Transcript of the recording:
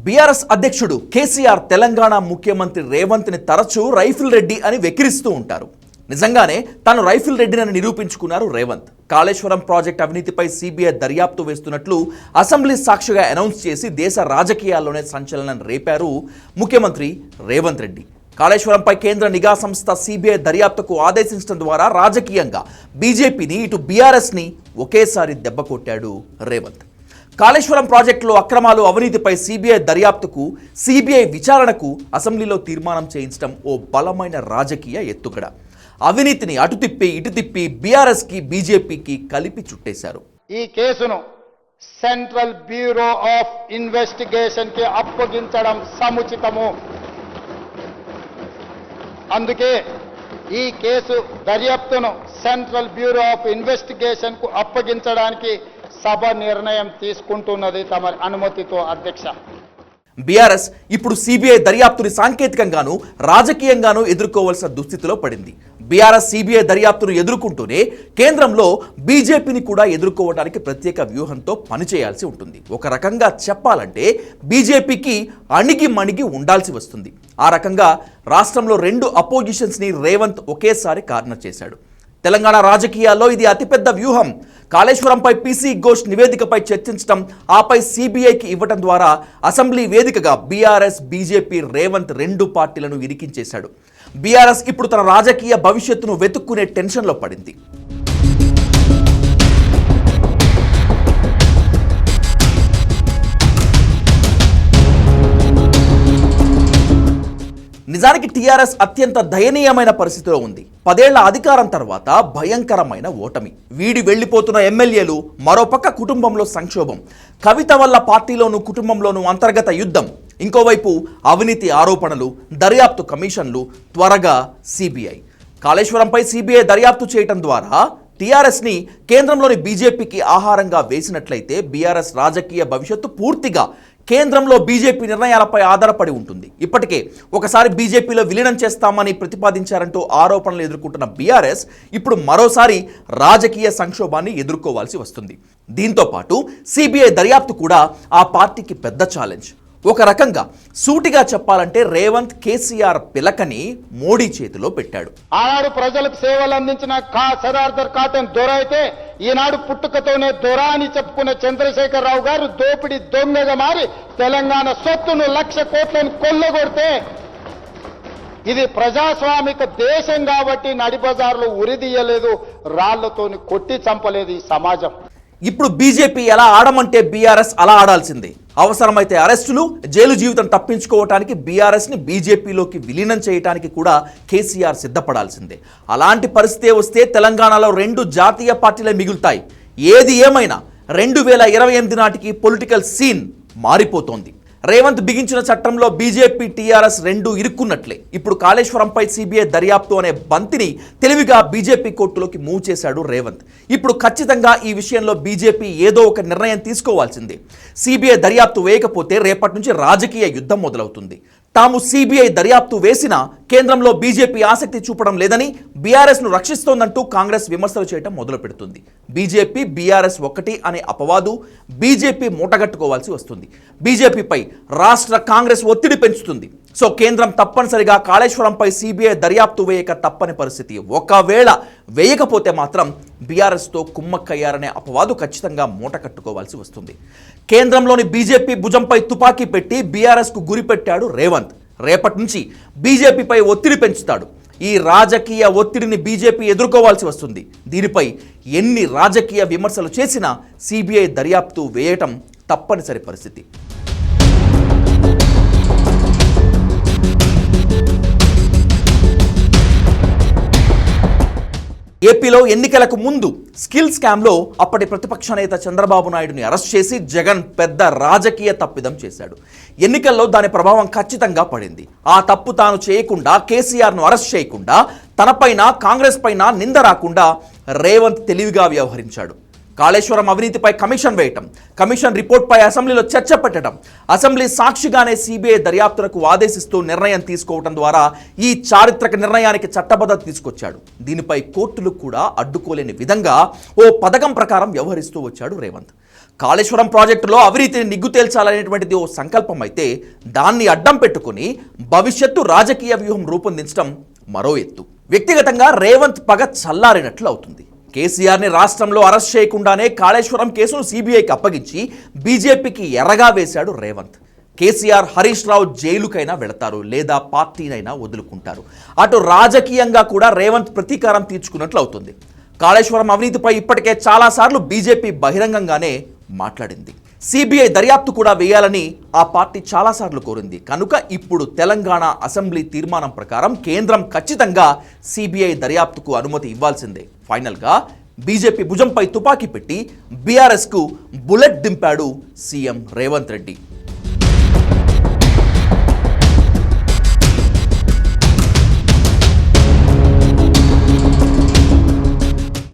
BRS అధ్యక్షుడు కేసీఆర్ తెలంగాణ ముఖ్యమంత్రి రేవంత్ని తరచూ రైఫిల్ రెడ్డి అని వెక్కిరిస్తూ ఉంటారు. నిజంగానే తాను రైఫిల్ రెడ్డిని నిరూపించుకున్నారు రేవంత్. కాళేశ్వరం ప్రాజెక్ట్ అవినీతిపై సిబిఐ దర్యాప్తు వేస్తున్నట్లు అసెంబ్లీ సాక్షిగా అనౌన్స్ చేసి దేశ రాజకీయాల్లోనే సంచలనం రేపారు ముఖ్యమంత్రి రేవంత్ రెడ్డి. కాళేశ్వరంపై కేంద్ర నిఘా సంస్థ సిబిఐ దర్యాప్తుకు ఆదేశించడం ద్వారా రాజకీయంగా బీజేపీని ఇటు బీఆర్ఎస్ని ఒకేసారి దెబ్బకొట్టాడు రేవంత్. కాళేశ్వరం ప్రాజెక్టులో అక్రమాలు అవినీతిపై సిబిఐ దర్యాప్తుకు సిబిఐ విచారణకు అసెంబ్లీలో తీర్మానం చేయించడం ఓ బలమైన రాజకీయ ఎత్తుగడ. అవినీతిని అటు తిప్పి ఇటు తిప్పి బీఆర్ఎస్కి బీజేపీకి కలిపి చుట్టేశారు. ఈ కేసును సెంట్రల్ బ్యూరో ఆఫ్ ఇన్వెస్టిగేషన్ కి అప్పగించడం సముచితము. అందుకే ఈ కేసు దర్యాప్తును సెంట్రల్ బ్యూరో ఆఫ్ ఇన్వెస్టిగేషన్ కు అప్పగించడానికి సభ నిర్ణయం తీసుకుంటున్నది తమ అనుమతితో అధ్యక్ష. బీఆర్ఎస్ ఇప్పుడు సిబిఐ దర్యాప్తుని సాంకేతికంగాను రాజకీయంగాను ఎదుర్కోవాల్సిన దుస్థితిలో పడింది. బీఆర్ఎస్ సిబిఐ దర్యాప్తును ఎదుర్కొంటూనే కేంద్రంలో బీజేపీని కూడా ఎదుర్కోవడానికి ప్రత్యేక వ్యూహంతో పనిచేయాల్సి ఉంటుంది. ఒక రకంగా చెప్పాలంటే బీజేపీకి అణిగి మణిగి ఉండాల్సి వస్తుంది. ఆ రకంగా రాష్ట్రంలో రెండు అపోజిషన్స్ని రేవంత్ ఒకేసారి కార్నర్ చేశాడు. తెలంగాణ రాజకీయాల్లో ఇది అతిపెద్ద వ్యూహం. కాళేశ్వరంపై పీసీ ఘోష్ నివేదికపై చర్చించడం, ఆపై సిబిఐకి ఇవ్వడం ద్వారా అసెంబ్లీ వేదికగా బీఆర్ఎస్ బీజేపీ రేవంత్ రెండు పార్టీలను ఇరికించేశాడు. బీఆర్ఎస్ ఇప్పుడు తన రాజకీయ భవిష్యత్తును వెతుక్కునే టెన్షన్లో పడింది. నిజానికి టీఆర్ఎస్ అత్యంత దయనీయమైన పరిస్థితిలో ఉంది. 10 ఏళ్ల అధికారం తర్వాత భయంకరమైన ఓటమి, వీడి వెళ్లిపోతున్న ఎమ్మెల్యేలు, మరోపక్క కుటుంబంలో సంక్షోభం, కవిత వల్ల పార్టీలోనూ కుటుంబంలోనూ అంతర్గత యుద్ధం, ఇంకోవైపు అవినీతి ఆరోపణలు, దర్యాప్తు కమిషన్లు, త్వరగా సిబిఐ. కాళేశ్వరంపై సిబిఐ దర్యాప్తు చేయటం ద్వారా టీఆర్ఎస్ని కేంద్రంలోని బీజేపీకి ఆహారంగా వేసినట్లయితే బీఆర్ఎస్ రాజకీయ భవిష్యత్తు పూర్తిగా కేంద్రంలో బీజేపీ నిర్ణయాలపై ఆధారపడి ఉంటుంది. ఇప్పటికే ఒకసారి బీజేపీలో విలీనం చేస్తామని ప్రతిపాదించారంటూ ఆరోపణలు ఎదుర్కొంటున్న బీఆర్ఎస్ ఇప్పుడు మరోసారి రాజకీయ సంక్షోభాన్ని ఎదుర్కోవాల్సి వస్తుంది. దీంతో పాటు సిబిఐ దర్యాప్తు కూడా ఆ పార్టీకి పెద్ద ఛాలెంజ్. ఒక రకంగా సూటిగా చెప్పాలంటే రేవంత్ కేసీఆర్ పిలకని మోడీ చేతిలో పెట్టాడు. ఆనాడు ప్రజలకు సేవలు అందించిన సదార్థర్ కాటన్ దొర అయితే ఈనాడు పుట్టుకతోనే దొర అని చెప్పుకున్న చంద్రశేఖరరావు గారు దోపిడీ దొంగగా మారి తెలంగాణ సొత్తును 1,00,000 కోట్లను కొల్లగొడితే ఇది ప్రజాస్వామిక దేశం కాబట్టి నడిబజార్లో ఉరిదీయలేదు, రాళ్లతోని కొట్టి చంపలేదు ఈ సమాజం. ఇప్పుడు బీజేపీ ఎలా ఆడమంటే బీఆర్ఎస్ అలా ఆడాల్సిందే. అవసరమైతే అరెస్టులు, జైలు జీవితం తప్పించుకోవటానికి బీఆర్ఎస్ని బీజేపీలోకి విలీనం చేయడానికి కూడా కేసీఆర్ సిద్ధపడాల్సిందే. అలాంటి పరిస్థితి వస్తే తెలంగాణలో 2 జాతీయ పార్టీలే మిగులుతాయి. ఏది ఏమైనా 2028 నాటికి పొలిటికల్ సీన్ మారిపోతోంది. రేవంత్ బిగించిన చట్టంలో బీజేపీ టీఆర్ఎస్ రెండు ఇరుక్కున్నట్లే. ఇప్పుడు కాళేశ్వరంపై సిబిఐ దర్యాప్తు అనే బంతిని తెలివిగా బీజేపీ కోర్టులోకి మూవ్ చేశాడు రేవంత్. ఇప్పుడు ఖచ్చితంగా ఈ విషయంలో బీజేపీ ఏదో ఒక నిర్ణయం తీసుకోవాల్సిందే. సిబిఐ దర్యాప్తు వేయకపోతే రేపటి నుంచి రాజకీయ యుద్ధం మొదలవుతుంది. తాము సిబిఐ దర్యాప్తు వేసినా కేంద్రంలో బీజేపీ ఆసక్తి చూపడం లేదని, బీఆర్ఎస్ను రక్షిస్తోందంటూ కాంగ్రెస్ విమర్శలు చేయడం మొదలు పెడుతుంది. బీజేపీ బీఆర్ఎస్ ఒకటి అనే అపవాదు బీజేపీ మూటగట్టుకోవాల్సి వస్తుంది. బీజేపీపై రాష్ట్ర కాంగ్రెస్ ఒత్తిడి పెంచుతుంది. సో కేంద్రం తప్పనిసరిగా కాళేశ్వరంపై సిబిఐ దర్యాప్తు వేయక తప్పని పరిస్థితి. ఒకవేళ వేయకపోతే మాత్రం బీఆర్ఎస్తో కుమ్మక్కయ్యారనే అపవాదు ఖచ్చితంగా మూట కట్టుకోవాల్సి వస్తుంది. కేంద్రంలోని బీజేపీ భుజంపై తుపాకీ పెట్టి బీఆర్ఎస్కు గురిపెట్టాడు రేవంత్. రేపటి నుంచి బీజేపీపై ఒత్తిడి పెంచుతాడు. ఈ రాజకీయ ఒత్తిడిని బీజేపీ ఎదుర్కోవాల్సి వస్తుంది. దీనిపై ఎన్ని రాజకీయ విమర్శలు చేసినా సిబిఐ దర్యాప్తు వేయటం తప్పనిసరి పరిస్థితి. ఏపీలో ఎన్నికలకు ముందు స్కిల్ స్కామ్లో అప్పటి ప్రతిపక్ష నేత చంద్రబాబు నాయుడుని అరెస్ట్ చేసి జగన్ పెద్ద రాజకీయ తప్పిదం చేశాడు. ఎన్నికల్లో దాని ప్రభావం ఖచ్చితంగా పడింది. ఆ తప్పు తాను చేయకుండా, కేసీఆర్ను అరెస్ట్ చేయకుండా, తనపైన కాంగ్రెస్ పైన నింద రాకుండా రేవంత్ తెలివిగా వ్యవహరించాడు. కాళేశ్వరం అవినీతిపై కమిషన్ వేయటం, కమిషన్ రిపోర్ట్పై అసెంబ్లీలో చర్చ పెట్టడం, అసెంబ్లీ సాక్షిగానే సిబిఐ దర్యాప్తులకు ఆదేశిస్తూ నిర్ణయం తీసుకోవడం ద్వారా ఈ చారిత్రక నిర్ణయానికి చట్టబద్ధత తీసుకొచ్చాడు. దీనిపై కోర్టులు కూడా అడ్డుకోలేని విధంగా ఓ పథకం ప్రకారం వ్యవహరిస్తూ వచ్చాడు రేవంత్. కాళేశ్వరం ప్రాజెక్టులో అవినీతిని నిగ్గు తేల్చాలనేటువంటిది ఓ సంకల్పం అయితే దాన్ని అడ్డం పెట్టుకుని భవిష్యత్తు రాజకీయ వ్యూహం రూపొందించడం మరో ఎత్తు. వ్యక్తిగతంగా రేవంత్ పగ చల్లారినట్లు అవుతుంది. కేసీఆర్ని రాష్ట్రంలో అరెస్ట్ చేయకుండానే కాళేశ్వరం కేసును సిబిఐకి అప్పగించి బీజేపీకి ఎర్రగా వేశాడు రేవంత్. కేసీఆర్, హరీష్ రావు జైలుకైనా వెళతారు లేదా పార్టీనైనా వదులుకుంటారు. అటు రాజకీయంగా కూడా రేవంత్ ప్రతీకారం తీర్చుకున్నట్లు అవుతుంది. కాళేశ్వరం అవినీతిపై ఇప్పటికే చాలాసార్లు బీజేపీ బహిరంగంగానే మాట్లాడింది. సిబిఐ దర్యాప్తు కూడా వేయాలని ఆ పార్టీ చాలాసార్లు కోరింది. కనుక ఇప్పుడు తెలంగాణ అసెంబ్లీ తీర్మానం ప్రకారం కేంద్రం ఖచ్చితంగా సిబిఐ దర్యాప్తుకు అనుమతి ఇవ్వాల్సిందే. ఫైనల్గా బీజేపీ భుజంపై తుపాకీ పెట్టి బీఆర్ఎస్కు బుల్లెట్ దింపాడు సీఎం రేవంత్ రెడ్డి.